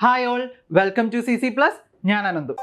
Hi all, welcome to CC Plus. ഞാൻ അനന്തു.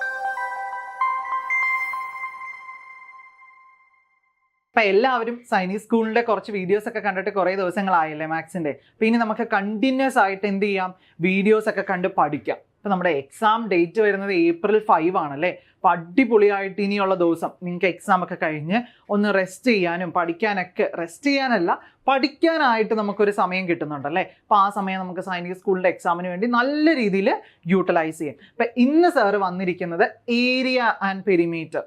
അപ്പം എല്ലാവരും സൈനിക് സ്കൂളിൻ്റെ കുറച്ച് വീഡിയോസ് ഒക്കെ കണ്ടിട്ട് കുറേ ദിവസങ്ങളായില്ലേ മാത്സിൻ്റെ. അപ്പോൾ ഇനി നമുക്ക് കണ്ടിന്യൂസ് ആയിട്ട് എന്ത് ചെയ്യാം, വീഡിയോസ് ഒക്കെ കണ്ട് പഠിക്കാം. അപ്പോൾ നമ്മുടെ എക്സാം ഡേറ്റ് വരുന്നത് April 5 ആണല്ലേ. അപ്പോൾ അടിപൊളിയായിട്ട് ഇനിയുള്ള ദിവസം നിങ്ങൾക്ക് എക്സാം ഒക്കെ കഴിഞ്ഞ് ഒന്ന് റെസ്റ്റ് ചെയ്യാനും പഠിക്കാനൊക്കെ, റെസ്റ്റ് ചെയ്യാനല്ല പഠിക്കാനായിട്ട് നമുക്കൊരു സമയം കിട്ടുന്നുണ്ടല്ലേ. അപ്പോൾ ആ സമയം നമുക്ക് സൈനിക് സ്കൂളിൻ്റെ എക്സാമിന് വേണ്ടി നല്ല രീതിയിൽ യൂട്ടിലൈസ് ചെയ്യാം. അപ്പം ഇന്ന് സാറ് വന്നിരിക്കുന്നത് ഏരിയ ആൻഡ് പെരിമീറ്റർ,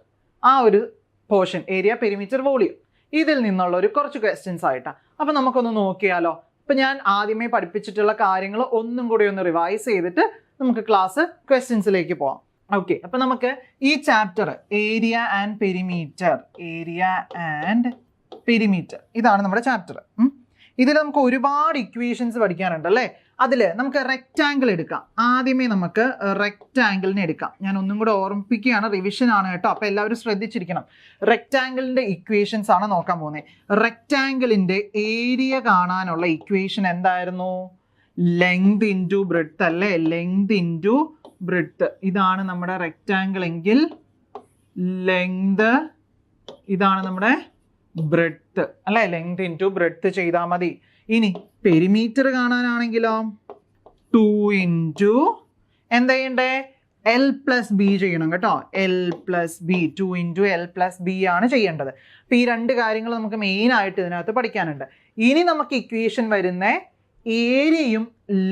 ആ ഒരു പോർഷൻ, ഏരിയ പെരിമീറ്റർ വോളിയം, ഇതിൽ നിന്നുള്ള ഒരു കുറച്ച് ക്വസ്റ്റ്യൻസ് ആയിട്ടാണ്. അപ്പം നമുക്കൊന്ന് നോക്കിയാലോ. അപ്പം ഞാൻ ആദ്യമേ പഠിപ്പിച്ചിട്ടുള്ള കാര്യങ്ങൾ ഒന്നും കൂടി ഒന്ന് റിവൈസ് ചെയ്തിട്ട് നമുക്ക് ക്ലാസ് ക്വസ്റ്റ്യൻസിലേക്ക് പോവാം. ഓക്കെ, അപ്പം നമുക്ക് ഈ ചാപ്റ്റർ ഏരിയ ആൻഡ് പെരിമീറ്റർ ഇതാണ് നമ്മുടെ ചാപ്റ്റർ. ഇതിൽ നമുക്ക് ഒരുപാട് ഇക്വേഷൻസ് പഠിക്കാനുണ്ട് അല്ലേ. അതിൽ നമുക്ക് റെക്റ്റാങ്കിൾ എടുക്കാം. ആദ്യമേ നമുക്ക് റെക്റ്റാങ്കിളിനെ എടുക്കാം. ഞാൻ ഒന്നും കൂടെ ഓർമ്മിപ്പിക്കുകയാണ്, റിവിഷൻ ആണ് കേട്ടോ. അപ്പോൾ എല്ലാവരും ശ്രദ്ധിച്ചിരിക്കണം. റെക്റ്റാങ്കിളിൻ്റെ ഇക്വേഷൻസ് ആണ് നോക്കാൻ പോകുന്നത്. റെക്റ്റാങ്കിളിൻ്റെ ഏരിയ കാണാനുള്ള ഇക്വേഷൻ എന്തായിരുന്നു? ലെങ്ത് ഇൻറ്റു ബ്രെഡ്ത്ത് അല്ലേ. ലെങ്ത് ഇൻറ്റു ബ്രെഡ്ത്ത്, ഇതാണ് നമ്മുടെ റെക്റ്റാങ്കിൾ എങ്കിൽ ലെങ്ത്, ഇതാണ് നമ്മുടെ ബ്രെഡ്ത്ത് അല്ലേ. ലെങ്ത് ഇൻറ്റു ബ്രെഡ്ത്ത് ചെയ്താൽ മതി. ഇനി പെരിമീറ്റർ കാണാനാണെങ്കിലോ 2 ഇൻറ്റു എന്താ ചെയ്യണ്ടേ? L+B ചെയ്യണം കേട്ടോ. L+B, 2 ഇൻറ്റു L+B ആണ് ചെയ്യേണ്ടത്. അപ്പോൾ ഈ രണ്ട് കാര്യങ്ങൾ നമുക്ക് മെയിനായിട്ട് ഇതിനകത്ത് പഠിക്കാനുണ്ട്. ഇനി നമുക്ക് ഇക്വേഷൻ വരുന്ന ഏരിയയും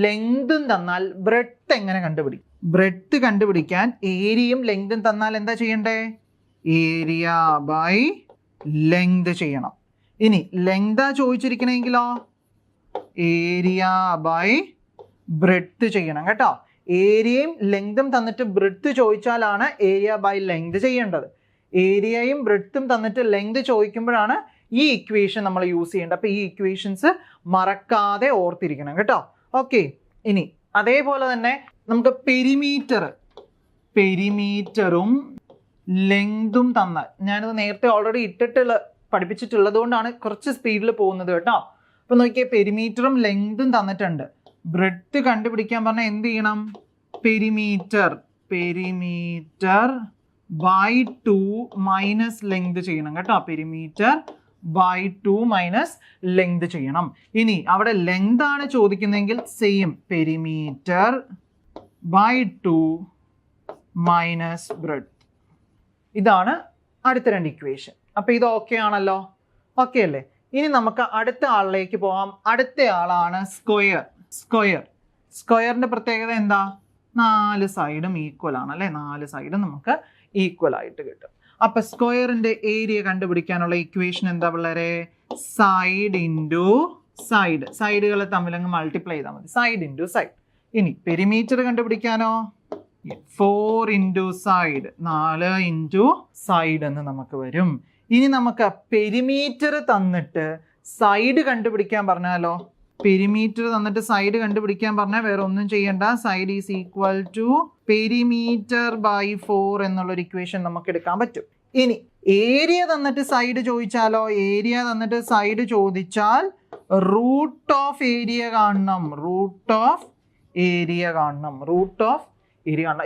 ലെങ്തും തന്നാൽ ബ്രെഡ്ത്ത് എങ്ങനെ കണ്ടുപിടിക്കും? ബ്രെഡ്ത്ത് കണ്ടുപിടിക്കാൻ ഏരിയയും ലെങ്തും തന്നാൽ എന്താ ചെയ്യണ്ടേ? ഏരിയ ബൈ ലെങ്ത് ചെയ്യണം. ഇനി ലെങ്താ ചോദിച്ചിരിക്കണമെങ്കിലോ ഏരിയ ബൈ ബ്രെഡ്ത്ത് ചെയ്യണം കേട്ടോ. ഏരിയയും ലെങ്തും തന്നിട്ട് ബ്രെഡ്ത്ത് ചോദിച്ചാലാണ് ഏരിയ ബൈ ലെങ്ത് ചെയ്യേണ്ടത്. ഏരിയയും ബ്രെഡ്ത്തും തന്നിട്ട് ലെങ്ത് ചോദിക്കുമ്പോഴാണ് ഈ ഇക്വേഷൻ നമ്മൾ യൂസ് ചെയ്യേണ്ടത്. അപ്പോൾ ഈ ഇക്വേഷൻസ് മറക്കാതെ ഓർത്തിരിക്കണം കേട്ടോ. ഓക്കെ, ഇനി അതേപോലെ തന്നെ നമുക്ക് പെരിമീറ്ററും ലെങ്തും തന്നാൽ, ഞാനിത് നേരത്തെ ഓൾറെഡി പഠിപ്പിച്ചിട്ടുള്ളത് കൊണ്ടാണ് കുറച്ച് സ്പീഡിൽ പോകുന്നത് കേട്ടോ. അപ്പം നോക്കിയേ, പെരിമീറ്ററും ലെങ്തും തന്നിട്ടുണ്ട്. ബ്രെഡ്ത്ത് കണ്ടുപിടിക്കാൻ പറഞ്ഞാൽ എന്ത് ചെയ്യണം? പെരിമീറ്റർ ബൈ 2 മൈനസ് ലെങ്ത് ചെയ്യണം കേട്ടോ. പെരിമീറ്റർ ബൈ 2 മൈനസ് ലെങ്ത് ചെയ്യണം. ഇനി അവിടെ ലെങ്ത് ആണ് ചോദിക്കുന്നതെങ്കിൽ same, perimeter by 2 minus breadth. ഇതാണ് അടുത്ത രണ്ട് ഇക്വേഷൻ. അപ്പോൾ ഇത് ഓക്കെ ആണല്ലോ, ഓക്കെ അല്ലേ. ഇനി നമുക്ക് അടുത്ത ആളിലേക്ക് പോകാം. അടുത്ത ആളാണ് സ്ക്വയറിന്റെ പ്രത്യേകത എന്താ? 4 സൈഡും ഈക്വൽ ആണ് അല്ലേ. 4 സൈഡും നമുക്ക് ഈക്വൽ ആയിട്ട് കിട്ടും. അപ്പൊ സ്ക്വയറിന്റെ ഏരിയ കണ്ടുപിടിക്കാനുള്ള ഇക്വേഷൻ എന്താ പിള്ളേരെ? സൈഡ് ഇൻറ്റു സൈഡ്, സൈഡുകൾ തമ്മിൽ അങ്ങ് മൾട്ടിപ്ലൈ ചെയ്താൽ മതി. Side into side. ഇനി പെരിമീറ്റർ കണ്ടുപിടിക്കാനോ 4 ഇൻറ്റു സൈഡ്, 4 ഇൻറ്റു സൈഡ് എന്ന് നമുക്ക് വരും. ഇനി നമുക്ക് പെരിമീറ്റർ തന്നിട്ട് സൈഡ് കണ്ടുപിടിക്കാൻ പറഞ്ഞാലോ? പെരിമീറ്റർ തന്നിട്ട് സൈഡ് കണ്ടുപിടിക്കാൻ പറഞ്ഞാൽ വേറെ ഒന്നും ചെയ്യണ്ട. Side is equal to perimeter by 4 എന്നുള്ളൊരു ഇക്വേഷൻ നമുക്ക് എടുക്കാൻ പറ്റും. ഇനി ഏരിയ തന്നിട്ട് സൈഡ് ചോദിച്ചാലോ? ഏരിയ തന്നിട്ട് സൈഡ് ചോദിച്ചാൽ റൂട്ട് ഓഫ് ഏരിയ കാണണം. റൂട്ട് ഓഫ് ഏരിയ കാണണം.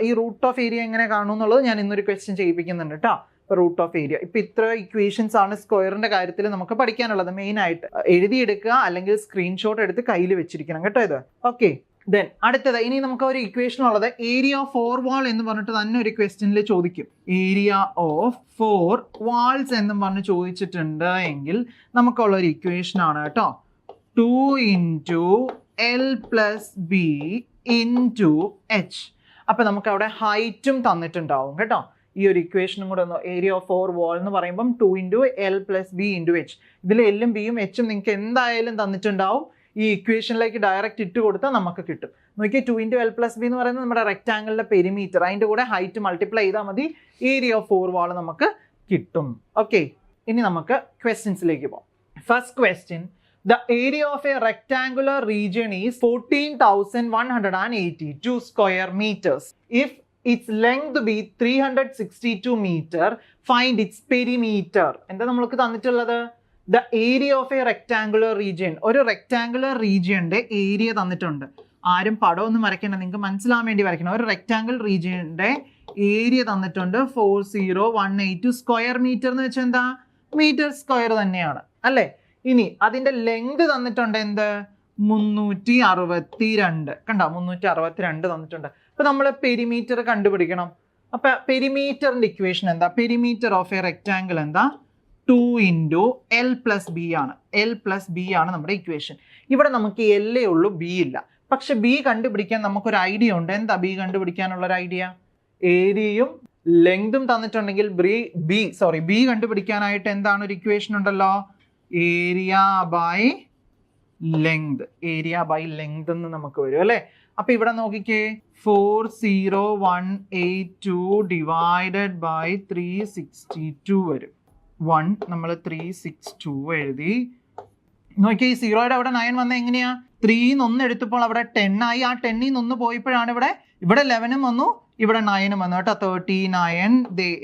ഈ റൂട്ട് ഓഫ് ഏരിയ എങ്ങനെ കാണും എന്നുള്ളത് ഞാൻ ഇന്നൊരു ക്വസ്റ്റ്യൻ ചെയ്യിപ്പിക്കുന്നുണ്ട് കേട്ടോ. Root of area. ഇപ്പം ഇത്ര ഇക്വേഷൻസ് ആണ് സ്ക്വയറിന്റെ കാര്യത്തിൽ നമുക്ക് പഠിക്കാനുള്ളത്. മെയിൻ ആയിട്ട് എഴുതിയെടുക്കുക, അല്ലെങ്കിൽ സ്ക്രീൻഷോട്ട് എടുത്ത് കയ്യിൽ വെച്ചിരിക്കണം കേട്ടോ ഇത്. ഓക്കെ, ദെൻ അടുത്തത് ഇനി നമുക്ക് ഒരു ഇക്വേഷൻ ഉള്ളത് ഏരിയ ഓഫ് 4 വാൾ എന്ന് പറഞ്ഞിട്ട് തന്നെ ഒരു ക്വസ്റ്റ്യനിൽ ചോദിക്കും. ഏരിയ ഓഫ് 4 വാൾസ് എന്നും പറഞ്ഞ് ചോദിച്ചിട്ടുണ്ട് എങ്കിൽ നമുക്കുള്ള ഒരു ഇക്വേഷൻ ആണ് കേട്ടോ. 2 ഇൻറ്റു L+B ഇൻറ്റു H. അപ്പം നമുക്ക് അവിടെ ഹൈറ്റും തന്നിട്ടുണ്ടാവും കേട്ടോ. ഈ ഒരു ഇക്വേഷനും കൂടെ ഒന്ന്, ഏരിയ ഓഫ് 4 വാൾ എന്ന് പറയുമ്പം 2 ഇൻറ്റു L+B ഇൻറ്റു H. ഇതിൽ എല്ലും ബിയും എച്ചും നിങ്ങൾക്ക് എന്തായാലും തന്നിട്ടുണ്ടാവും. ഈ ഇക്വേഷനിലേക്ക് ഡയറക്റ്റ് ഇട്ട് കൊടുത്താൽ നമുക്ക് കിട്ടും. നോക്കിയാൽ 2 ഇൻറ്റു L+B എന്ന് പറയുന്നത് നമ്മുടെ റെക്റ്റാങ്കിളിൻ്റെ പെരിമീറ്റർ, അതിൻ്റെ കൂടെ ഹൈറ്റ് മൾട്ടിപ്ലൈ ചെയ്താൽ മതി, ഏരിയ ഓഫ് 4 വാൾ നമുക്ക് കിട്ടും. ഓക്കെ, ഇനി നമുക്ക് ക്വസ്റ്റ്യൻസിലേക്ക് പോകാം. First question, the area of a rectangular region is 14,182 square meters. If its length be 362 meter, find its perimeter. എന്താ നമുക്ക് തന്നിട്ടുള്ളത്? The area of a rectangular region. ഒരു rectangular region ന്റെ ഏരിയ തന്നിട്ടുണ്ട്. ആരും പടമൊന്നും വരയ്ക്കേണ്ട, നിങ്ങൾക്ക് മനസ്സിലാവാൻ വേണ്ടി വരയ്ക്കണം. ഒരു റെക്റ്റാങ്കിൾ റീജിയന്റെ ഏരിയ തന്നിട്ടുണ്ട് 40,182 സ്ക്വയർ മീറ്റർ എന്ന് വെച്ചാൽ എന്താ, മീറ്റർ സ്ക്വയർ തന്നെയാണ് അല്ലേ. ഇനി അതിന്റെ ലെങ്ത് തന്നിട്ടുണ്ട് എന്ത്, 362. കണ്ടോ, 362 തന്നിട്ടുണ്ട്. അപ്പൊ നമ്മൾ പെരിമീറ്റർ കണ്ടുപിടിക്കണം. അപ്പൊ പെരിമീറ്ററിന്റെ ഇക്വേഷൻ എന്താ, പെരിമീറ്റർ ഓഫ് എ റെക്റ്റാങ്കിൾ എന്താ, 2 × L + B ആണ്. L + B ആണ് നമ്മുടെ ഇക്വേഷൻ. ഇവിടെ നമുക്ക് L ഉള്ളൂ, B ഇല്ല. പക്ഷെ B കണ്ടുപിടിക്കാൻ നമുക്കൊരു ഐഡിയ ഉണ്ട്. എന്താ B കണ്ടുപിടിക്കാനുള്ള ഒരു ഐഡിയ, ഏരിയയും ലെങ്തും തന്നിട്ടുണ്ടെങ്കിൽ B കണ്ടുപിടിക്കാനായിട്ട് എന്താണ് ഒരു ഇക്വേഷൻ ഉണ്ടല്ലോ, ഏരിയ ബൈ ലെങ്ത് എന്ന് നമുക്ക് വരും അല്ലേ. അപ്പൊ ഇവിടെ നോക്കിക്കേ, 40,182 ഡിവൈഡഡ് ബൈ 362 വരും. 1 നമ്മൾ 362 എഴുതി. നോക്കിയേ, ഈ 0യുടെ അവിടെ 9 വന്ന എങ്ങനെയാ, 3 1 എടുത്തപ്പോൾ അവിടെ 10 ആയി. ആ 10 1 പോയപ്പോഴാണ് ഇവിടെ 11 വന്നു, ഇവിടെ 9 വന്നു കേട്ടോ. 39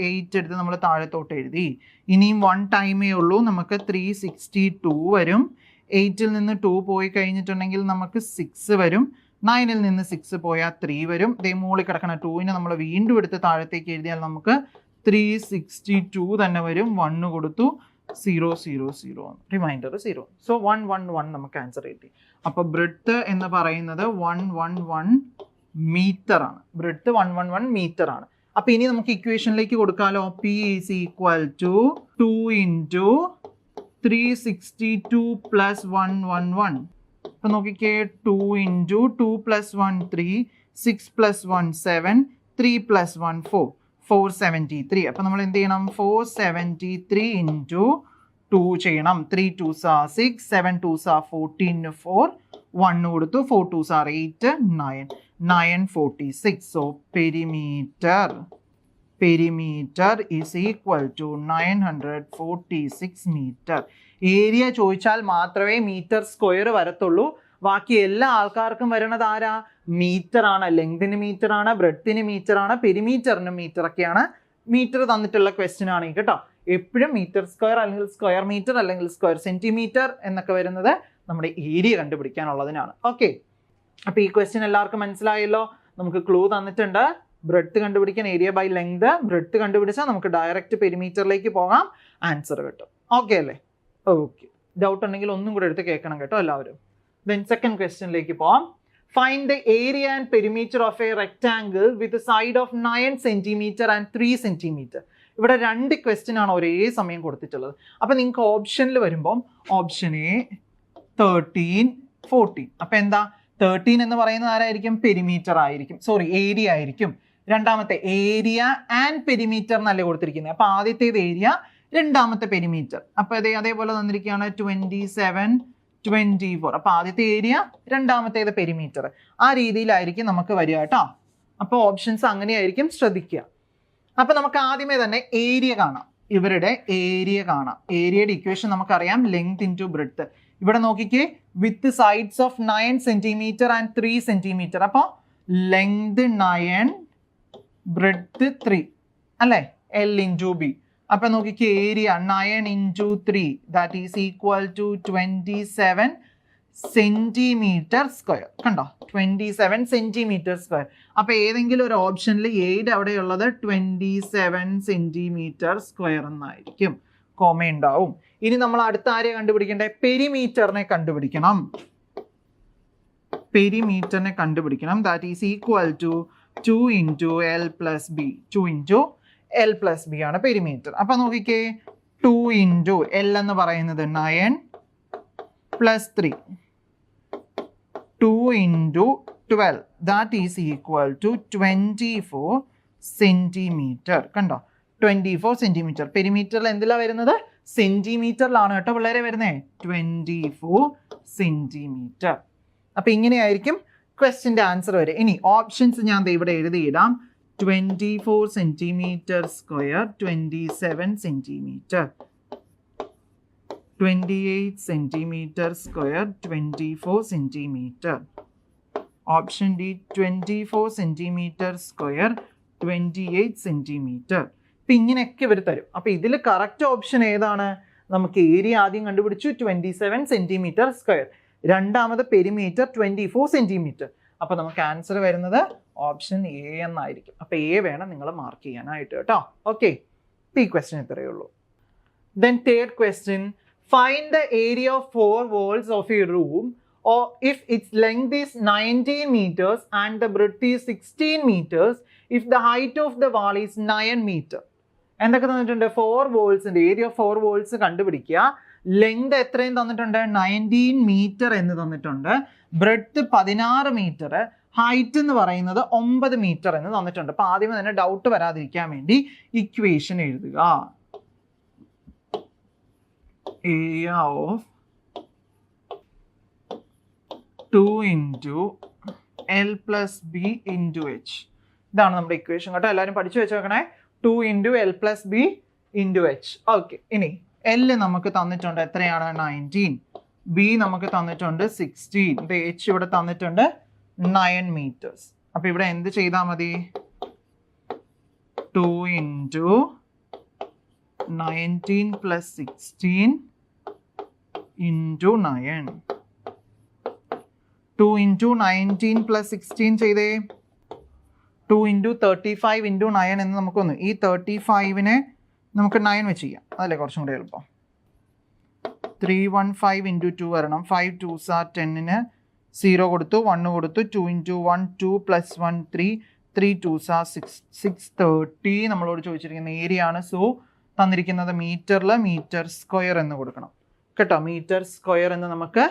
8 എടുത്ത് നമ്മൾ താഴത്തോട്ട് എഴുതി. ഇനിയും 1 ടൈമേ ഉള്ളൂ, നമുക്ക് 362 വരും. 8ൽ നിന്ന് 2 പോയി കഴിഞ്ഞിട്ടുണ്ടെങ്കിൽ നമുക്ക് 6 വരും. 9ൽ നിന്ന് 6 പോയാൽ 3 വരും. മുകളിൽ കിടക്കുന്ന 2നെ നമ്മൾ വീണ്ടും എടുത്ത് താഴത്തേക്ക് എഴുതിയാൽ നമുക്ക് 362 തന്നെ വരും. 1 കൊടുത്തു, 0 0 0 റിമൈൻഡർ 0. സോ 1 1 1 നമുക്ക് ആൻസർ കിട്ടി. അപ്പൊ ബ്രെഡ്ത്ത് എന്ന് പറയുന്നത് 111 മീറ്റർ ആണ്. ബ്രെഡ്ത്ത് 111 മീറ്റർ ആണ്. അപ്പൊ ഇനി നമുക്ക് ഇക്വേഷനിലേക്ക് കൊടുക്കാലോ. P = 2 × 362 + 111. അപ്പൊ നോക്കിക്കേ, 2 × 2 + 1 3, 6 + 1 7, 3 + 1 4, 473. അപ്പൊ നമ്മൾ എന്ത് ചെയ്യണം, 473 × 2 ചെയ്യണം. 3 2s are 6, 7 2s are 14, 4 1 കൊടുത്തു, 4 2s are 8, 9 946. So perimeter is equal to 946 meter. Area ചോദിച്ചാൽ മാത്രമേ മീറ്റർ സ്ക്വയർ വരത്തുള്ളൂ. ബാക്കി എല്ലാ ആൾക്കാർക്കും വരുന്നത് ആരാ, മീറ്റർ ആണ്. ലെങ്തിന് മീറ്റർ ആണ്, ബ്രെഡ്ത്തിന് മീറ്റർ ആണ്, പെരിമീറ്ററിന് മീറ്റർ ഒക്കെയാണ്. മീറ്റർ തന്നിട്ടുള്ള ക്വസ്റ്റ്യൻ ആണ് കേട്ടോ. എപ്പോഴും മീറ്റർ സ്ക്വയർ അല്ലെങ്കിൽ സ്ക്വയർ മീറ്റർ അല്ലെങ്കിൽ സ്ക്വയർ സെന്റിമീറ്റർ എന്നൊക്കെ വരുന്നത് നമ്മുടെ ഏരിയ കണ്ടുപിടിക്കാനുള്ളതിനാണ്. ഓക്കെ, അപ്പൊ ഈ ക്വസ്റ്റ്യൻ എല്ലാവർക്കും മനസ്സിലായല്ലോ. നമുക്ക് ക്ലൂ തന്നിട്ടുണ്ട്, ബ്രെഡ്ത്ത് കണ്ടുപിടിക്കാൻ ഏരിയ ബൈ ലെങ്ത്, ബ്രെഡ്ത്ത് കണ്ടുപിടിച്ചാൽ നമുക്ക് ഡയറക്റ്റ് പെരിമീറ്ററിലേക്ക് പോകാം, ആൻസർ കിട്ടും. ഓക്കെ അല്ലേ? ഓക്കെ, ഡൗട്ട് ഉണ്ടെങ്കിൽ ഒന്നും കൂടെ എടുത്ത് കേൾക്കണം കേട്ടോ എല്ലാവരും. ദെൻ സെക്കൻഡ് ക്വസ്റ്റ്യനിലേക്ക് പോവാം. Find the area and perimeter of A rectangle with side of 9 centimetre and 3 centimetre. ഇവിടെ 2 ക്വസ്റ്റ്യൻ ആണ് ഒരേ സമയം കൊടുത്തിട്ടുള്ളത്. അപ്പൊ നിങ്ങൾക്ക് ഓപ്ഷനിൽ വരുമ്പോൾ ഓപ്ഷൻ എ 13 14. അപ്പൊ എന്താ, 13 എന്ന് പറയുന്നത് ആരായിരിക്കും, പെരിമീറ്റർ ആയിരിക്കും, ഏരിയ ആയിരിക്കും. രണ്ടാമത്തെ ഏരിയ ആൻഡ് പെരിമീറ്റർ എന്നല്ലേ കൊടുത്തിരിക്കുന്നത്. അപ്പൊ ആദ്യത്തേത് ഏരിയ, രണ്ടാമത്തെ പെരിമീറ്റർ. അപ്പൊ അതേപോലെ തന്നിരിക്കുകയാണ് 27 24. അപ്പൊ ആദ്യത്തെ ഏരിയ, രണ്ടാമത്തേത് പെരിമീറ്റർ. ആ രീതിയിലായിരിക്കും നമുക്ക് വരിക കേട്ടോ. അപ്പൊ ഓപ്ഷൻസ് അങ്ങനെയായിരിക്കും, ശ്രദ്ധിക്കുക. അപ്പൊ നമുക്ക് ആദ്യമേ തന്നെ ഏരിയ കാണാം. ഇവരുടെ ഏരിയ കാണാം. ഏരിയയുടെ ഇക്വേഷൻ നമുക്കറിയാം, ലെങ്ത് ഇൻറ്റു ബ്രെഡ്ത്ത്. ഇവിടെ നോക്കിക്കേ, with sides of 9 centimetre and 3 centimetre. അപ്പൊ ലെങ്ത് 9, ബ്രെഡ്ത്ത് 3 അല്ലേ, L × B. അപ്പൊ നോക്കിക്കേ, area 9 × 3 that is equal to 27 centimetre square. കണ്ടോ, 27 സെന്റിമീറ്റർ സ്ക്വയർ. അപ്പൊ ഏതെങ്കിലും ഒരു ഓപ്ഷനിൽ ഏത് അവിടെയുള്ളത് 27 സെന്റിമീറ്റർ സ്ക്വയർ എന്നായിരിക്കും, കോമ ഉണ്ടാവും. ഇനി നമ്മൾ അടുത്ത ആരെയാണ് കണ്ടുപിടിക്കേണ്ടത്, പെരിമീറ്ററിനെ കണ്ടുപിടിക്കണം. പെരിമീറ്ററിനെ കണ്ടുപിടിക്കണം. That is equal to 2 × L + B. 2 × L + B ആണ് പെരിമീറ്റർ. അപ്പൊ നോക്കിക്കേ, 2 × L എന്ന് പറയുന്നത് 9 + 3, 2 × 12 that is equal to 24 centimetre. കണ്ടോ, 24 സെന്റിമീറ്റർ. പെരിമീറ്ററിൽ എന്തിലാണ് വരുന്നത്, സെന്റിമീറ്ററിലാണ് കേട്ടോ പിള്ളേരെ വരുന്നത്, 24 സെന്റിമീറ്റർ. അപ്പൊ ഇങ്ങനെയായിരിക്കും ക്വസ്റ്റ്യന്റെ ആൻസർ വരെ. ഇനി ഓപ്ഷൻസ് ഞാൻ ഇവിടെ എഴുതിയിടാം. 24 centimetre square, 27 centimetre, 28 centimetre square, 24 centimetre. Option D 24 centimetre square, 28 centimetre. ഇപ്പം ഇങ്ങനെയൊക്കെ ഇവർ തരും. അപ്പം ഇതിൽ കറക്റ്റ് ഓപ്ഷൻ ഏതാണ്, നമുക്ക് ഏരിയ ആദ്യം കണ്ടുപിടിച്ചു 27 സെന്റിമീറ്റർ സ്ക്വയർ, രണ്ടാമത് പെരിമീറ്റർ 24 സെന്റിമീറ്റർ. അപ്പോൾ നമുക്ക് ആൻസർ വരുന്നത് ഓപ്ഷൻ എ എന്നായിരിക്കും. അപ്പോൾ എ വേണം നിങ്ങൾ മാർക്ക് ചെയ്യാനായിട്ട് കേട്ടോ. ഓക്കെ, ഈ ക്വസ്റ്റ്യൻ ഇത്രയേ ഉള്ളൂ. Then third question, find the area of 4 walls of a room or if its length is 19 meters and the breadth is 16 meters if the height of the wall is 9 meter. എന്തൊക്കെ തന്നിട്ടുണ്ട്? 4 walls-ന്റെ area of 4 walls കണ്ടുപിടിക്കുക. Length എത്രയും തന്നിട്ടുണ്ട്? 19 metre എന്ന് തന്നിട്ടുണ്ട്. Breadth 16 metre, height എന്ന് പറയുന്നത് 9 metre എന്ന് തന്നിട്ടുണ്ട്. അപ്പോൾ ആദ്യമേ തന്നെ ഡൗട്ട് വരാതിരിക്കാൻ വേണ്ടി ഇക്വേഷൻ എഴുതുക. Area of 2 into L plus B into H. ഇതാണ് നമ്മുടെ ഇക്വേഷൻ കേട്ടോ. എല്ലാവരും പഠിച്ചു വെച്ചേക്കണേ. 2 into L plus B into H. Okay, ഇനി L നമുക്ക് തന്നിട്ടുണ്ട് എത്രയാണ്? 19. B നമുക്ക് തന്നിട്ടുണ്ട് 16. H ഇവിടെ തന്നിട്ടുണ്ട് 9 meters. അപ്പൊ ഇവിടെ എന്ത് ചെയ്താൽ മതി? 2 into 19 plus 16 into 9. 2 into 19 plus 16 ചെയ്തേ. 2 into 35 into 9 എന്ന് നമുക്കൊന്ന്. ഈ 35-നെ നമുക്ക് 9 വെച്ച് ചെയ്യാം, അതല്ലേ കുറച്ചും കൂടെ എളുപ്പം. 315 into 2 വരണം. 5 2s are 10-ന് 0 കൊടുത്തു, 1 കൊടുത്തു. 2 into 1 2 plus 1 3 3 2s are 6 630 നമ്മളോട് ചോദിച്ചിരിക്കുന്ന ഏരിയ ആണ്. സോ തന്നിരിക്കുന്നത് മീറ്ററിൽ മീറ്റർ സ്ക്വയർ എന്ന് കൊടുക്കണം കേട്ടോ. മീറ്റർ സ്ക്വയർ എന്ന് നമുക്ക്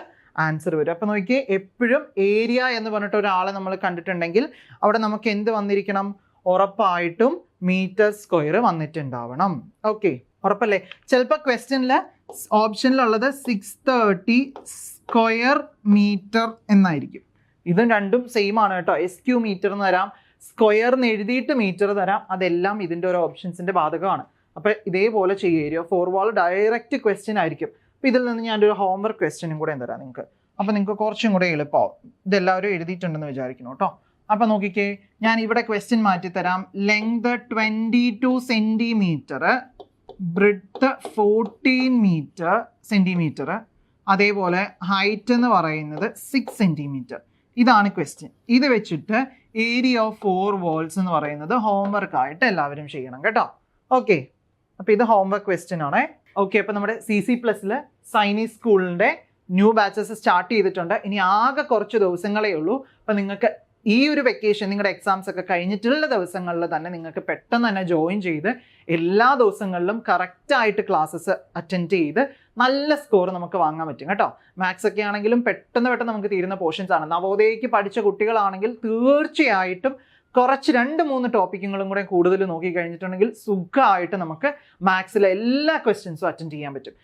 ആൻസർ വരും. അപ്പം നോക്കിയേ, എപ്പോഴും ഏരിയ എന്ന് പറഞ്ഞിട്ട് ഒരാളെ നമ്മൾ കണ്ടിട്ടുണ്ടെങ്കിൽ അവിടെ നമുക്ക് എന്ത് വന്നിരിക്കണം? ഉറപ്പായിട്ടും മീറ്റർ സ്ക്വയർ വന്നിട്ടുണ്ടാവണം. ഓക്കെ, ഉറപ്പല്ലേ? ചിലപ്പോൾ ക്വസ്റ്റ്യനിൽ ഓപ്ഷനിലുള്ളത് 630 സ്ക്വയർ മീറ്റർ എന്നായിരിക്കും. ഇതും രണ്ടും സെയിം ആണ് കേട്ടോ. SQ മീറ്റർ എന്ന് തരാം, സ്ക്വയർ എന്ന് എഴുതിയിട്ട് മീറ്റർ തരാം. അതെല്ലാം ഇതിൻ്റെ ഓരോ ഓപ്ഷൻസിൻ്റെ ബാധകമാണ്. അപ്പോൾ ഇതേപോലെ ചെയ്യുക. ഏരിയ 4 വാൾ ഡയറക്റ്റ് ക്വസ്റ്റ്യൻ ആയിരിക്കും. അപ്പോൾ ഇതിൽ നിന്ന് ഞാനൊരു ഹോംവർക്ക് ക്വസ്റ്റ്യനും കൂടെ തരാം നിങ്ങൾക്ക്. അപ്പോൾ നിങ്ങൾക്ക് കുറച്ചും കൂടെ എളുപ്പമാവും. ഇതെല്ലാവരും എഴുതിയിട്ടുണ്ടെന്ന് വിചാരിക്കുന്നു കേട്ടോ. അപ്പോൾ നോക്കിക്കേ, ഞാൻ ഇവിടെ ക്വസ്റ്റ്യൻ മാറ്റി തരാം. ലെങ്ത് 22 സെൻറ്റിമീറ്റർ, ബ്രെഡ്ത്ത് 14 സെൻറ്റിമീറ്റർ, അതേപോലെ ഹൈറ്റ് എന്ന് പറയുന്നത് 6 സെൻറ്റിമീറ്റർ. ഇതാണ് ക്വസ്റ്റ്യൻ. ഇത് വെച്ചിട്ട് ഏരിയ ഓഫ് 4 വാൾസ് എന്ന് പറയുന്നത് ഹോംവർക്ക് ആയിട്ട് എല്ലാവരും ചെയ്യണം കേട്ടോ. ഓക്കെ, അപ്പോൾ ഇത് ഹോംവർക്ക് ക്വസ്റ്റ്യൻ ആണേ. ഓക്കെ, അപ്പോൾ നമ്മുടെ CC+ൽ സൈനീസ് സ്കൂളിൻ്റെ ന്യൂ ബാച്ചസ് സ്റ്റാർട്ട് ചെയ്തിട്ടുണ്ട്. ഇനി ആകെ കുറച്ച് ദിവസങ്ങളേ ഉള്ളൂ. അപ്പോൾ നിങ്ങൾക്ക് ഈ ഒരു വെക്കേഷൻ, നിങ്ങളുടെ എക്സാംസ് ഒക്കെ കഴിഞ്ഞിട്ടുള്ള ദിവസങ്ങളിൽ തന്നെ നിങ്ങൾക്ക് പെട്ടെന്ന് തന്നെ ജോയിൻ ചെയ്ത് എല്ലാ ദിവസങ്ങളിലും കറക്റ്റായിട്ട് ക്ലാസ്സസ് അറ്റൻഡ് ചെയ്ത് നല്ല സ്കോർ നമുക്ക് വാങ്ങാൻ പറ്റും കേട്ടോ. മാത്സ് ഒക്കെ ആണെങ്കിലും പെട്ടെന്ന് നമുക്ക് തീരുന്ന പോർഷൻസ് ആണ്. നവോദയയ്ക്ക് പഠിച്ച കുട്ടികളാണെങ്കിൽ തീർച്ചയായിട്ടും കുറച്ച് 2-3 ടോപ്പിക്കുകളും കൂടെ കൂടുതൽ നോക്കി കഴിഞ്ഞിട്ടുണ്ടെങ്കിൽ സുഖമായിട്ട് നമുക്ക് മാത്സിലെ എല്ലാ ക്വസ്റ്റ്യൻസും അറ്റൻഡ് ചെയ്യാൻ പറ്റും.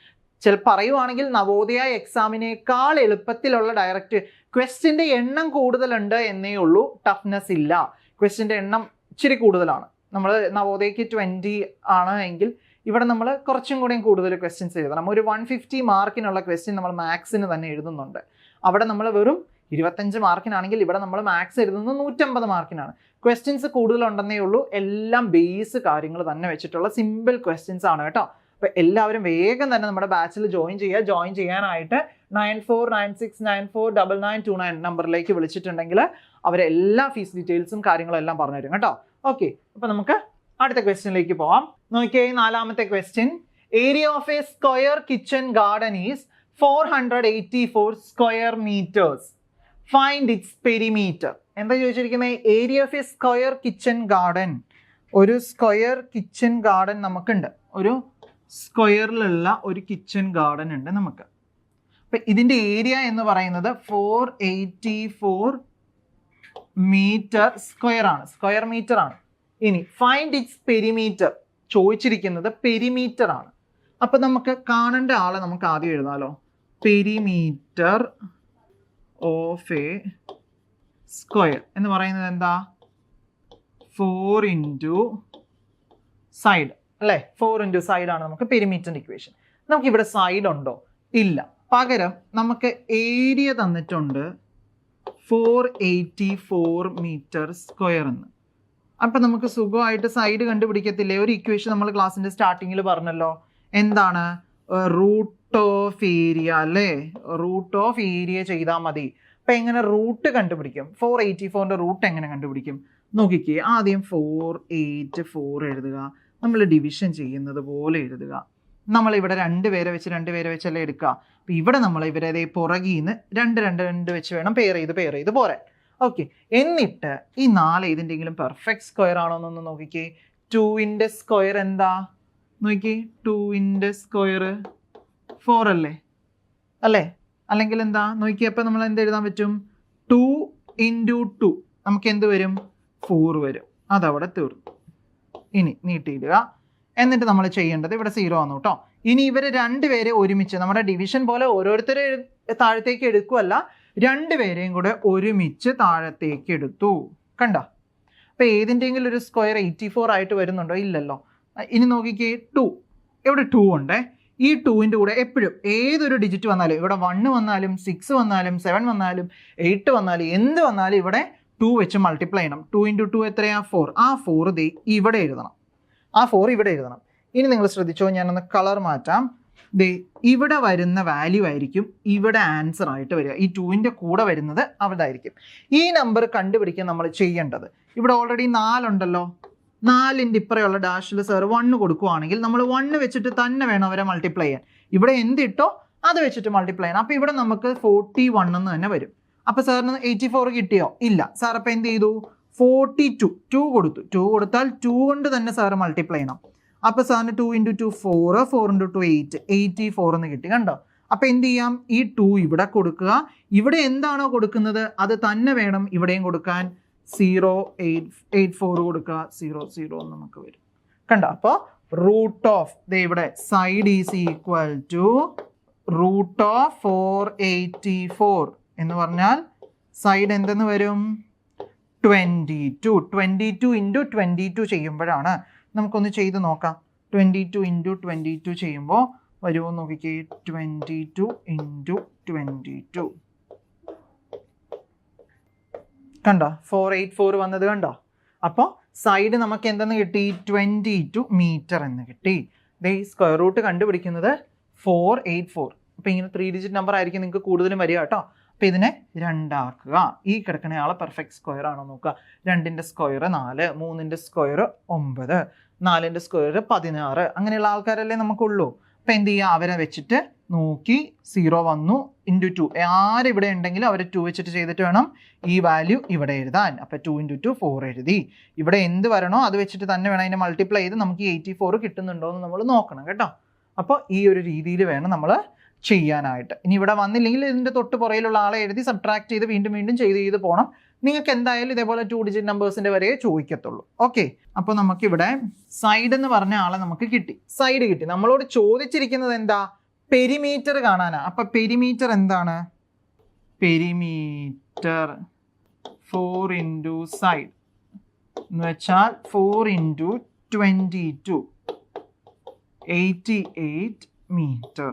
പറയുവാണെങ്കിൽ നവോദയ എക്സാമിനേക്കാൾ എളുപ്പത്തിലുള്ള ഡയറക്റ്റ് ക്വസ്റ്റ്യൻ്റെ എണ്ണം കൂടുതലുണ്ട് എന്നേ ഉള്ളൂ, ടഫ്നെസ് ഇല്ല. ക്വസ്റ്റ്യൻ്റെ എണ്ണം ഇച്ചിരി കൂടുതലാണ്. നമ്മൾ നവോദയയ്ക്ക് 20 ആണ് എങ്കിൽ ഇവിടെ നമ്മൾ കുറച്ചും കൂടെയും കൂടുതൽ ക്വസ്റ്റ്യൻസ് എഴുതണം. ഒരു 150 മാർക്കിനുള്ള ക്വസ്റ്റ്യൻ നമ്മൾ മാത്സിന് തന്നെ എഴുതുന്നുണ്ട്. അവിടെ നമ്മൾ വെറും 25 മാർക്കിനാണെങ്കിൽ ഇവിടെ നമ്മൾ മാത്സ് എഴുതുന്നത് 150 മാർക്കിനാണ്. ക്വസ്റ്റ്യൻസ് കൂടുതലുണ്ടെന്നേ ഉള്ളൂ. എല്ലാം ബേസ് കാര്യങ്ങൾ തന്നെ വെച്ചിട്ടുള്ള സിമ്പിൾ ക്വസ്റ്റ്യൻസ് ആണ് കേട്ടോ. അപ്പോൾ എല്ലാവരും വേഗം തന്നെ നമ്മുടെ ബാച്ചിൽ ജോയിൻ ചെയ്യുക. ജോയിൻ ചെയ്യാനായിട്ട് 9496949929 നമ്പറിലേക്ക് വിളിച്ചിട്ടുണ്ടെങ്കിൽ അവരെല്ലാ ഫീസ് ഡീറ്റെയിൽസും കാര്യങ്ങളും എല്ലാം പറഞ്ഞു തരും കേട്ടോ. ഓക്കെ, അപ്പോൾ നമുക്ക് അടുത്ത ക്വസ്റ്റ്യനിലേക്ക് പോവാം. നോക്കിയേ, 4ാമത്തെ question. Area of a square kitchen garden is 484 square metres. Find its perimeter. എന്താ ചോദിച്ചിരിക്കുന്നത്? Area of a square kitchen garden. ഒരു സ്ക്വയർ കിച്ചൺ ഗാർഡൻ നമുക്കുണ്ട്. ഒരു സ്ക്വയറിലുള്ള ഒരു കിച്ചൺ ഗാർഡൻ ഉണ്ട് നമുക്ക്. അപ്പം ഇതിൻ്റെ ഏരിയ എന്ന് പറയുന്നത് 484 മീറ്റർ സ്ക്വയർ ആണ്, സ്ക്വയർ മീറ്റർ ആണ്. ഇനി ഫൈൻഡ് ഇറ്റ്സ് പെരിമീറ്റർ ചോദിച്ചിരിക്കുന്നത് പെരിമീറ്റർ ആണ്. അപ്പം നമുക്ക് കാണേണ്ട ആളെ നമുക്ക് ആദ്യം എഴുതാലോ. പെരിമീറ്റർ ഓഫ് എ സ്ക്വയർ എന്ന് പറയുന്നത് എന്താ? 4 ഇൻറ്റു സൈഡ് അല്ലേ? 4 ഇൻറ്റു സൈഡ് ആണ് നമുക്ക് പെരിമീറ്ററിൻ്റെ ഇക്വേഷൻ. നമുക്കിവിടെ സൈഡ് ഉണ്ടോ? ഇല്ല. പകരം നമുക്ക് ഏരിയ തന്നിട്ടുണ്ട് 484 മീറ്റർ സ്ക്വയർ എന്ന്. അപ്പം നമുക്ക് സുഖമായിട്ട് സൈഡ് കണ്ടുപിടിക്കത്തില്ലേ? ഒരു ഇക്വേഷൻ നമ്മൾ ക്ലാസ്സിൻ്റെ സ്റ്റാർട്ടിങ്ങിൽ പറഞ്ഞല്ലോ. എന്താണ്? റൂട്ട് ഓഫ് ഏരിയ അല്ലേ? റൂട്ട് ഓഫ് ഏരിയ ചെയ്താൽ മതി. അപ്പം എങ്ങനെ റൂട്ട് കണ്ടുപിടിക്കും? 484ൻ്റെ റൂട്ട് എങ്ങനെ കണ്ടുപിടിക്കും? നോക്കിക്കേ, ആദ്യം 484 എഴുതുക. നമ്മൾ ഡിവിഷൻ ചെയ്യുന്നത് പോലെ എഴുതുക. നമ്മളിവിടെ 2 പേരെ വെച്ചല്ലേ എടുക്കുക. അപ്പം ഇവിടെ നമ്മൾ ഇവരെ പുറകിൽ നിന്ന് 2 വെച്ച് വേണം പെയർ ചെയ്ത് പോരാൻ. ഓക്കെ, എന്നിട്ട് ഈ 4 ഏതിൻ്റെങ്കിലും പെർഫെക്റ്റ് സ്ക്വയർ ആണോ എന്നൊന്ന് നോക്കിക്കേ. 2ൻ്റെ സ്ക്വയർ എന്താ നോക്കിക്കേ, 2ൻ്റെ സ്ക്വയർ 4 അല്ലേ? അല്ലെങ്കിൽ എന്താ നോക്കി, അപ്പം നമ്മൾ എന്ത് എഴുതാൻ പറ്റും? 2 × 2 നമുക്ക് എന്ത് വരും? 4 വരും. അതവിടെ തീർന്നു. ഇനി നീട്ടിയിടുക. എന്നിട്ട് നമ്മൾ ചെയ്യേണ്ടത് ഇവിടെ 0 വന്നു കേട്ടോ. ഇനി ഇവർ 2 പേരെ ഒരുമിച്ച്, നമ്മുടെ ഡിവിഷൻ പോലെ ഓരോരുത്തരെ താഴത്തേക്ക് എടുക്കുമല്ല, 2 പേരെയും കൂടെ ഒരുമിച്ച് താഴത്തേക്ക് എടുത്തു. കണ്ട? അപ്പം ഏതിൻ്റെങ്കിലും ഒരു സ്ക്വയർ 84 ആയിട്ട് വരുന്നുണ്ടോ? ഇല്ലല്ലോ. ഇനി നോക്കിക്കേ, 2 ഇവിടെ 2 ഉണ്ട്. ഈ 2ൻ്റെ കൂടെ എപ്പോഴും ഏതൊരു ഡിജിറ്റ് വന്നാലും, ഇവിടെ 1 വന്നാലും 6 വന്നാലും 7 വന്നാലും 8 വന്നാലും എന്ത് വന്നാലും ഇവിടെ 2 വെച്ച് മൾട്ടിപ്ലൈ ചെയ്യണം. 2 × 2 എത്രയാ? 4. ആ 4 ഇവിടെ എഴുതണം. ഇനി നിങ്ങൾ ശ്രദ്ധിച്ചോ, ഞാനൊന്ന് കളർ മാറ്റാം. ഇവിടെ വരുന്ന വാല്യൂ ആയിരിക്കും ഇവിടെ ആൻസർ ആയിട്ട് വരിക. ഈ 2ൻ്റെ കൂടെ വരുന്നത് അവിടെ ആയിരിക്കും. ഈ നമ്പർ കണ്ടുപിടിക്കാൻ നമ്മൾ ചെയ്യേണ്ടത്, ഇവിടെ ഓൾറെഡി 4 ഉണ്ടല്ലോ. 4ൻ്റെ ഇപ്പറയുള്ള ഡാഷിൽ സാർ 1 കൊടുക്കുവാണെങ്കിൽ നമ്മൾ 1 വെച്ചിട്ട് തന്നെ വേണം അവരെ മൾട്ടിപ്ലൈ ചെയ്യാൻ. ഇവിടെ എന്തിട്ടോ അത് വെച്ചിട്ട് മൾട്ടിപ്ലൈ ചെയ്യണം. അപ്പോൾ ഇവിടെ നമുക്ക് 41 എന്ന് തന്നെ വരും. അപ്പോൾ സാറിന് 84 കിട്ടിയോ? ഇല്ല. സാർ അപ്പോൾ എന്ത് ചെയ്തു? 42 2 കൊടുത്തു. 2 കൊടുത്താൽ 2 കൊണ്ട് തന്നെ സാറ് മൾട്ടിപ്ലൈ ചെയ്യണം. അപ്പോൾ സാറിന് 2 × 2 4, 4 × 2 8, 84 എന്ന് കിട്ടി. കണ്ടോ? അപ്പോൾ എന്ത് ചെയ്യാം? ഈ 2 ഇവിടെ കൊടുക്കുക. ഇവിടെ എന്താണോ കൊടുക്കുന്നത് അത് തന്നെ വേണം ഇവിടെയും കൊടുക്കാൻ. 084 കൊടുക്കുക. 00 നമുക്ക് വരും. കണ്ടോ? അപ്പോൾ റൂട്ട് ഓഫ് ഇവിടെ side is equal to root of 484 എന്ന് പറഞ്ഞാൽ സൈഡ് എന്തെന്ന് വരും? 22. 22 × 22 ചെയ്യുമ്പോഴാണ്, നമുക്കൊന്ന് ചെയ്ത് നോക്കാം. 22 × 22 ചെയ്യുമ്പോൾ വരുമോ നോക്കിക്കേ. 22 × 22 കണ്ടോ? 484 വന്നത് കണ്ടോ? അപ്പോൾ സൈഡ് നമുക്ക് എന്തെന്ന് കിട്ടി? 22 മീറ്റർ എന്ന് കിട്ടി. സ്ക്വയർ റൂട്ട് കണ്ടുപിടിക്കുന്നത് 484. അപ്പോൾ ഇങ്ങനെ 3 ഡിജിറ്റ് നമ്പർ ആയിരിക്കും നിങ്ങൾക്ക് കൂടുതലും വരിക കേട്ടോ. അപ്പോൾ ഇതിനെ 2 ആക്കുക. ഈ കിടക്കുന്നയാളെ പെർഫെക്റ്റ് സ്ക്വയർ ആണോ നോക്കുക. 2ൻ്റെ സ്ക്വയർ 4, 3ൻ്റെ സ്ക്വയർ 9, 4ൻ്റെ സ്ക്വയർ 16. അങ്ങനെയുള്ള ആൾക്കാരല്ലേ നമുക്കുള്ളൂ. അപ്പോൾ എന്ത് ചെയ്യുക? അവരെ വെച്ചിട്ട് നോക്കി 0 വന്നു × 2. ആരിവിടെ ഉണ്ടെങ്കിലും അവരെ 2 വെച്ചിട്ട് ചെയ്തിട്ട് വേണം ഈ വാല്യൂ ഇവിടെ എഴുതാൻ. അപ്പോൾ 2 × 2 4 എഴുതി. ഇവിടെ എന്ത് വരണോ അത് വെച്ചിട്ട് തന്നെ വേണം അതിനെ മൾട്ടിപ്ലൈ ചെയ്ത് നമുക്ക് 84 കിട്ടുന്നുണ്ടോ എന്ന് നമ്മൾ നോക്കണം കേട്ടോ. അപ്പോൾ ഈ ഒരു രീതിയിൽ വേണം നമ്മൾ ചെയ്യാനായിട്ട്. ഇനി ഇവിടെ വന്നില്ലെങ്കിൽ ഇതിൻ്റെ തൊട്ട് പുറയിലുള്ള ആളെ എഴുതി സബ്ട്രാക്ട് ചെയ്ത് വീണ്ടും ചെയ്ത് പോകണം. നിങ്ങൾക്ക് എന്തായാലും ഇതേപോലെ 2 ഡിജിറ്റ് നമ്പേഴ്സിൻ്റെ വരെ ചോദിക്കത്തുള്ളൂ. ഓക്കെ, അപ്പോൾ നമുക്കിവിടെ സൈഡ് എന്ന് പറഞ്ഞ ആളെ നമുക്ക് കിട്ടി. സൈഡ് കിട്ടി. നമ്മളോട് ചോദിച്ചിരിക്കുന്നത് എന്താ? പെരിമീറ്റർ കാണാനാണ്. അപ്പം പെരിമീറ്റർ എന്താണ്? പെരിമീറ്റർ 4 × സൈഡ് എന്ന് വെച്ചാൽ 4 × 22 88 മീറ്റർ.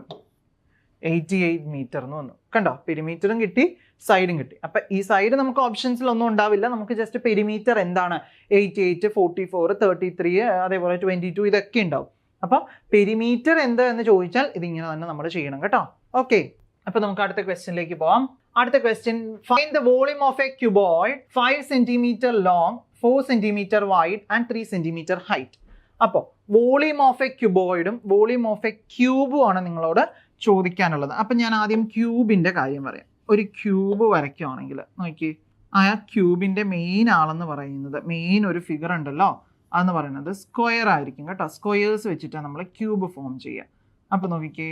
88 മീറ്റർ എന്ന് വന്നു. കണ്ടോ? പെരിമീറ്ററും കിട്ടി, സൈഡും കിട്ടി. അപ്പം ഈ സൈഡ് നമുക്ക് ഓപ്ഷൻസിലൊന്നും ഉണ്ടാവില്ല. നമുക്ക് ജസ്റ്റ് പെരിമീറ്റർ എന്താണ്? 88, 44, 33, അതേപോലെ 22 ഇതൊക്കെ ഉണ്ടാവും. അപ്പം പെരിമീറ്റർ എന്താ എന്ന് ചോദിച്ചാൽ ഇതിങ്ങനെ തന്നെ നമ്മൾ ചെയ്യണം കേട്ടോ. ഓക്കെ, അപ്പോൾ നമുക്ക് അടുത്ത ക്വസ്റ്റ്യനിലേക്ക് പോവാം. അടുത്ത question, find the volume of a cuboid 5 centimetre long, 4 centimetre wide and 3 centimetre height. അപ്പോൾ വോളിയം ഓഫ് എ ക്യൂബോയിഡും വോളിയം ഓഫ് എ ക്യൂബും ആണ് നിങ്ങളോട് ചോദിക്കാനുള്ളത്. അപ്പം ഞാൻ ആദ്യം ക്യൂബിൻ്റെ കാര്യം പറയാം. ഒരു ക്യൂബ് വരയ്ക്കുകയാണെങ്കിൽ നോക്കി, ആ ക്യൂബിൻ്റെ മെയിൻ ആളെന്ന് പറയുന്നത്, മെയിൻ ഒരു ഫിഗർ ഉണ്ടല്ലോ അതെന്ന് പറയുന്നത് സ്ക്വയർ ആയിരിക്കും കേട്ടോ. സ്ക്വയേഴ്സ് വെച്ചിട്ടാണ് നമ്മൾ ക്യൂബ് ഫോം ചെയ്യുക. അപ്പോൾ നോക്കിക്കേ,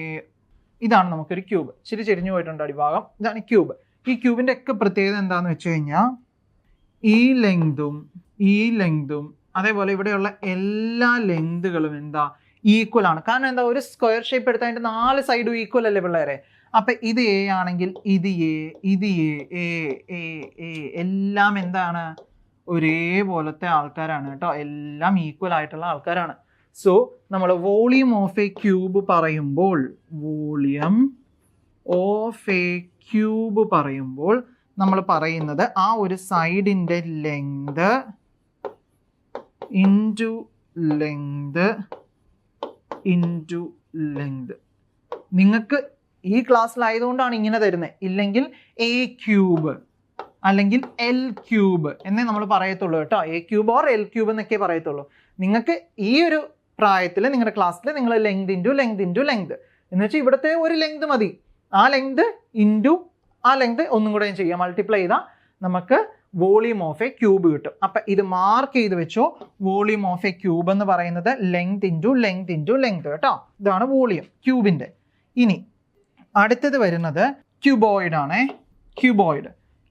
ഇതാണ് നമുക്കൊരു ക്യൂബ്. ശരി, ചെരിഞ്ഞു പോയിട്ടുണ്ട് അടിഭാഗം. ഇതാണ് ക്യൂബ്. ഈ ക്യൂബിൻ്റെ ഒക്കെ പ്രത്യേകത എന്താണെന്ന് വെച്ച് കഴിഞ്ഞാൽ ഈ ലെങ്തും അതേപോലെ ഇവിടെയുള്ള എല്ലാ ലെങ്തുകളും എന്താ? ഈക്വൽ ആണ്. കാരണം എന്താ? ഒരു സ്ക്വയർ ഷേപ്പ് എടുത്താൽ അതിൻ്റെ 4 സൈഡും ഈക്വൽ അല്ലേ പിള്ളേരെ? അപ്പം ഇത് എ ആണെങ്കിൽ ഇത് എ എല്ലാം എന്താണ്? ഒരേപോലത്തെ ആൾക്കാരാണ് കേട്ടോ. എല്ലാം ഈക്വൽ ആയിട്ടുള്ള ആൾക്കാരാണ്. സോ നമ്മൾ വോളിയം ഓഫ് എ ക്യൂബ് പറയുമ്പോൾ നമ്മൾ പറയുന്നത് ആ ഒരു സൈഡിൻ്റെ ലെങ്ത് ഇൻറ്റു ലെങ്ത്. നിങ്ങൾക്ക് ഈ ക്ലാസ്സിലായതുകൊണ്ടാണ് ഇങ്ങനെ തരുന്നത്. ഇല്ലെങ്കിൽ എ ക്യൂബ് അല്ലെങ്കിൽ എൽ ക്യൂബ് എന്നേ നമ്മൾ പറയത്തുള്ളൂ കേട്ടോ. A cube or L cube എന്നൊക്കെ പറയത്തുള്ളൂ. നിങ്ങൾക്ക് ഈ ഒരു പ്രായത്തിൽ നിങ്ങളുടെ ക്ലാസ്സിൽ നിങ്ങൾ length into length into length എന്ന് വെച്ചാൽ ഇവിടുത്തെ ഒരു ലെങ്ത് മതി, ആ ലെങ്ത് ഇൻറ്റു ആ ലെങ്ത് ഒന്നും കൂടെ ചെയ്യാം, മൾട്ടിപ്ലൈ ചെയ്താൽ നമുക്ക് വോളിയം ഓഫ് എ ക്യൂബ് കിട്ടും. അപ്പം ഇത് മാർക്ക് ചെയ്ത് വെച്ചോ. വോളിയം ഓഫ് എ ക്യൂബ് എന്ന് പറയുന്നത് length into length into length കേട്ടോ. ഇതാണ് വോളിയം ക്യൂബിൻ്റെ. ഇനി അടുത്തത് വരുന്നത് ക്യൂബോയിഡ് ആണേ.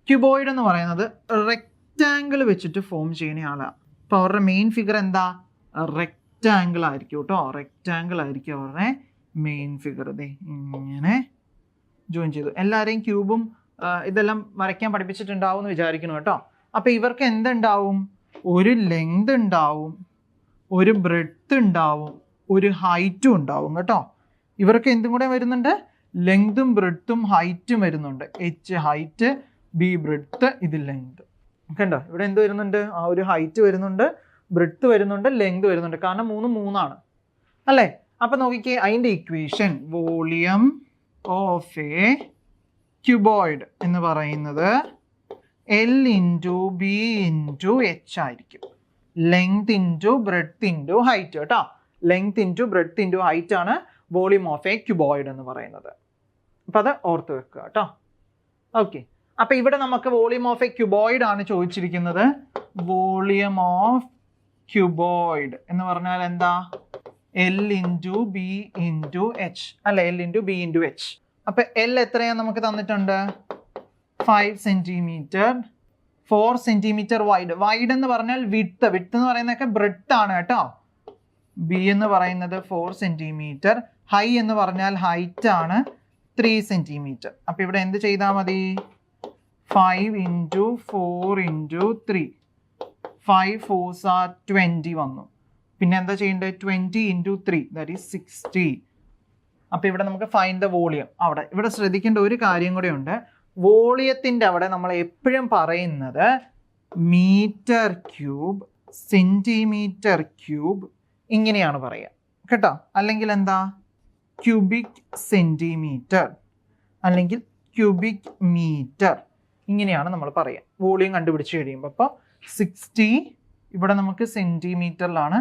ക്യൂബോയിഡ് എന്ന് പറയുന്നത് റെക്റ്റാങ്കിൾ വെച്ചിട്ട് ഫോം ചെയ്യുന്ന ആളാണ്. അപ്പോൾ അവരുടെ മെയിൻ ഫിഗർ എന്താ? റെക്റ്റാങ്കിൾ ആയിരിക്കും കേട്ടോ. റെക്റ്റാങ്കിൾ ആയിരിക്കും അവരുടെ മെയിൻ ഫിഗർ. ഇതേ ഇങ്ങനെ ജോയിൻ ചെയ്തു. എല്ലാവരെയും ക്യൂബും ഇതെല്ലാം വരയ്ക്കാൻ പഠിപ്പിച്ചിട്ടുണ്ടാവും എന്ന് വിചാരിക്കുന്നു കേട്ടോ. അപ്പോൾ ഇവർക്ക് എന്തുണ്ടാവും? ഒരു ലെങ്ത് ഉണ്ടാവും, ഒരു ബ്രെഡ്ത്ത് ഉണ്ടാവും, ഒരു ഹൈറ്റും ഉണ്ടാവും കേട്ടോ. ഇവർക്ക് എന്തും കൂടെ വരുന്നുണ്ട്? ലെങ്തും ബ്രെഡ്ത്തും ഹൈറ്റും വരുന്നുണ്ട്. എച്ച് ഹൈറ്റ്, ബി ബ്രെഡ്ത്ത്, ഇത് ലെങ്ത്. കണ്ടോ ഇവിടെ എന്ത് വരുന്നുണ്ട്? ആ ഒരു ഹൈറ്റ് വരുന്നുണ്ട്, ബ്രെഡ്ത്ത് വരുന്നുണ്ട്, ലെങ്ത് വരുന്നുണ്ട്. കാരണം 3 അല്ലേ? അപ്പം നോക്കിക്കേ, അതിൻ്റെ equation volume of a cuboid എന്ന് പറയുന്നത് L into B into H ആയിരിക്കും. Length into breadth into height കേട്ടോ. Length into breadth into height ആണ് വോളിയം ഓഫ് എ ക്യൂബോയിഡ് എന്ന് പറയുന്നത്. അപ്പം അത് ഓർത്ത് വെക്കുക കേട്ടോ. ഓക്കെ, അപ്പം ഇവിടെ നമുക്ക് വോളിയം ഓഫ് എ ക്യൂബോയിഡ് ആണ് ചോദിച്ചിരിക്കുന്നത്. വോളിയം ഓഫ് ക്യൂബോയിഡ് എന്ന് പറഞ്ഞാൽ എന്താ? L into B into H അല്ല, L into B into H. അപ്പം എൽ എത്രയാണ് നമുക്ക് തന്നിട്ടുണ്ട്? 5 സെൻറ്റിമീറ്റർ, 4 സെൻറ്റിമീറ്റർ വൈഡ്. വൈഡ് എന്ന് പറഞ്ഞാൽ വിഡ്ത്ത് എന്ന് പറയുന്നതൊക്കെ ബ്രെഡ്ത്ത് ആണ് കേട്ടോ. ബി എന്ന് പറയുന്നത് 4 സെൻറ്റിമീറ്റർ. ഹൈ എന്ന് പറഞ്ഞാൽ ഹൈറ്റ് ആണ് 3 സെൻറ്റിമീറ്റർ. അപ്പം ഇവിടെ എന്ത് ചെയ്താൽ മതി? 5 ഇൻറ്റു 4 ഇൻറ്റു 3, 5 4s are 20 വന്നു. പിന്നെ എന്താ ചെയ്യേണ്ടത്? 20 ഇൻറ്റു 3 ദാറ്റ് ഈസ് 60. അപ്പോൾ ഇവിടെ നമുക്ക് ഫൈൻഡ് ദ വോളിയം. ഇവിടെ ശ്രദ്ധിക്കേണ്ട ഒരു കാര്യം കൂടെ ഉണ്ട്. വോളിയത്തിൻ്റെ അവിടെ നമ്മൾ എപ്പോഴും പറയുന്നത് മീറ്റർ ക്യൂബ്, സെൻറ്റിമീറ്റർ ക്യൂബ് ഇങ്ങനെയാണ് പറയുക കേട്ടോ. അല്ലെങ്കിൽ എന്താ? ക്യൂബിക് സെൻറ്റിമീറ്റർ അല്ലെങ്കിൽ ക്യൂബിക് മീറ്റർ ഇങ്ങനെയാണ് നമ്മൾ പറയുക വോളിയം കണ്ടുപിടിച്ച് കഴിയുമ്പോൾ. അപ്പോൾ 60 ഇവിടെ നമുക്ക് സെൻറ്റിമീറ്ററിലാണ്,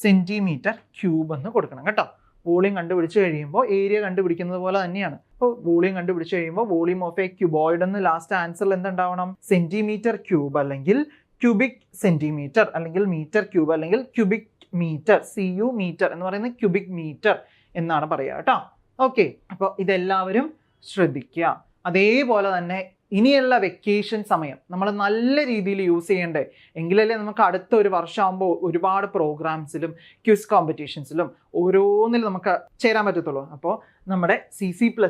സെൻറ്റിമീറ്റർ ക്യൂബ് എന്ന് കൊടുക്കണം കേട്ടോ. വോളിയം കണ്ടുപിടിച്ച് കഴിയുമ്പോൾ ഏരിയ കണ്ടുപിടിക്കുന്നത് പോലെ തന്നെയാണ്. അപ്പോൾ വോളിയം കണ്ടുപിടിച്ച് കഴിയുമ്പോൾ വോളിയം ഓഫ് എ ക്യൂബോയിഡ് എന്ന് ലാസ്റ്റ് ആൻസറിൽ എന്തുണ്ടാവണം? സെൻറ്റിമീറ്റർ ക്യൂബ് അല്ലെങ്കിൽ ക്യൂബിക് സെൻറ്റിമീറ്റർ അല്ലെങ്കിൽ മീറ്റർ ക്യൂബ് അല്ലെങ്കിൽ ക്യൂബിക് മീറ്റർ, CU മീറ്റർ എന്ന് പറയുന്നത് ക്യൂബിക് മീറ്റർ എന്നാണ് പറയുക കേട്ടോ. ഓക്കെ, അപ്പോൾ ഇതെല്ലാവരും ശ്രദ്ധിക്കുക. അതേപോലെ തന്നെ ഇനിയുള്ള വെക്കേഷൻ സമയം നമ്മൾ നല്ല രീതിയിൽ യൂസ് ചെയ്യണ്ടേ, എങ്കിലല്ലേ നമുക്ക് അടുത്ത ഒരു വർഷമാകുമ്പോൾ ഒരുപാട് പ്രോഗ്രാംസിലും ക്വിസ് കോമ്പറ്റീഷൻസിലും ഓരോന്നിലും നമുക്ക് ചേരാൻ പറ്റത്തുള്ളൂ. അപ്പോൾ നമ്മുടെ CC+ൽ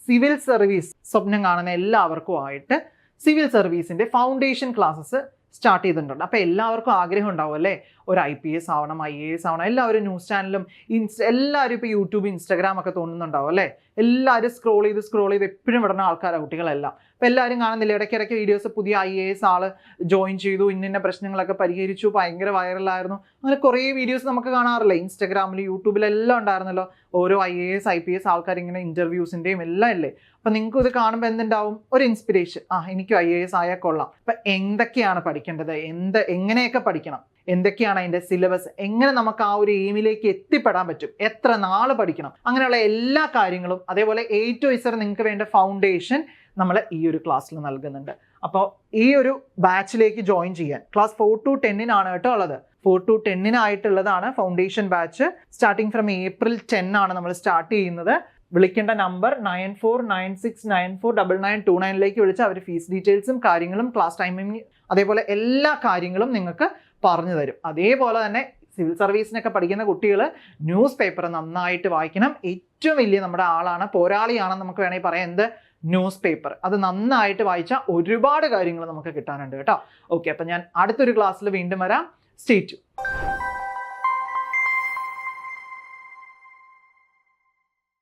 സിവിൽ സർവീസ് സ്വപ്നം കാണുന്ന എല്ലാവർക്കും ആയിട്ട് സിവിൽ സർവീസിൻ്റെ ഫൗണ്ടേഷൻ ക്ലാസ്സസ് സ്റ്റാർട്ട് ചെയ്തിട്ടുണ്ട്. അപ്പോൾ എല്ലാവർക്കും ആഗ്രഹം ഉണ്ടാവും അല്ലേ, ഒരു IPS ആവണം, IAS ആവണം. എല്ലാവരും ന്യൂസ് ചാനലും എല്ലാവരും ഇപ്പോൾ യൂട്യൂബ്, ഇൻസ്റ്റാഗ്രാം ഒക്കെ തോന്നുന്നുണ്ടാവും അല്ലേ. എല്ലാവരും സ്ക്രോൾ ചെയ്ത് എപ്പോഴും വിടുന്ന ആൾക്കാരാണ് കുട്ടികളെല്ലാം. അപ്പോൾ എല്ലാവരും കാണുന്നില്ല, ഇടയ്ക്കിടയ്ക്ക് വീഡിയോസ് പുതിയ IAS ആൾ ജോയിൻ ചെയ്തു, ഇന്ന പ്രശ്നങ്ങളൊക്കെ പരിഹരിച്ചു, ഭയങ്കര വൈറലായിരുന്നു, അങ്ങനെ കുറേ വീഡിയോസ് നമുക്ക് കാണാറില്ലേ. ഇൻസ്റ്റാഗ്രാമിൽ, യൂട്യൂബിലെല്ലാം ഉണ്ടായിരുന്നല്ലോ ഓരോ IAS IPS ആൾക്കാർ ഇങ്ങനെ ഇൻ്റർവ്യൂസിൻ്റെയും എല്ലാം അല്ലേ. അപ്പം നിങ്ങൾക്ക് ഇത് കാണുമ്പോൾ എന്തുണ്ടാവും? ഒരു ഇൻസ്പിറേഷൻ, എനിക്കും IAS ആയാൽ കൊള്ളാം. അപ്പം എന്തൊക്കെയാണ് പഠിക്കേണ്ടത്, എങ്ങനെയൊക്കെ പഠിക്കണം, എന്തൊക്കെയാണ് അതിൻ്റെ സിലബസ്, എങ്ങനെ നമുക്ക് ആ ഒരു എയിമിലേക്ക് എത്തിപ്പെടാൻ പറ്റും, എത്ര നാൾ പഠിക്കണം, അങ്ങനെയുള്ള എല്ലാ കാര്യങ്ങളും, അതേപോലെ A to Z നിങ്ങൾക്ക് വേണ്ട ഫൗണ്ടേഷൻ നമ്മൾ ഈ ഒരു ക്ലാസ്സിൽ നൽകുന്നുണ്ട്. അപ്പോൾ ഈ ഒരു ബാച്ചിലേക്ക് ജോയിൻ ചെയ്യാൻ ക്ലാസ് 4 to 10 കേട്ടോ ഉള്ളത്. 4 to 10 foundation batch. Starting from April 10 ആണ് നമ്മൾ സ്റ്റാർട്ട് ചെയ്യുന്നത്. വിളിക്കേണ്ട നമ്പർ 9496949929 വിളിച്ച് അവർ ഫീസ് ഡീറ്റെയിൽസും കാര്യങ്ങളും ക്ലാസ് ടൈമിംഗ് അതേപോലെ എല്ലാ കാര്യങ്ങളും നിങ്ങൾക്ക് പറഞ്ഞു തരും. അതേപോലെ തന്നെ സിവിൽ സർവീസിനൊക്കെ പഠിക്കുന്ന കുട്ടികൾ ന്യൂസ് പേപ്പർ നന്നായിട്ട് വായിക്കണം. ഏറ്റവും വലിയ നമ്മുടെ ആളാണ്, പോരാളിയാണെന്ന് നമുക്ക് വേണമെങ്കിൽ പറയാം. എന്ത്? News paper. അത് നന്നായിട്ട് വായിച്ചാൽ ഒരുപാട് കാര്യങ്ങൾ നമുക്ക് കിട്ടാനുണ്ട് കേട്ടോ. ഓക്കെ, അപ്പം ഞാൻ അടുത്തൊരു ക്ലാസ്സിൽ വീണ്ടും വരാം. Stay tune.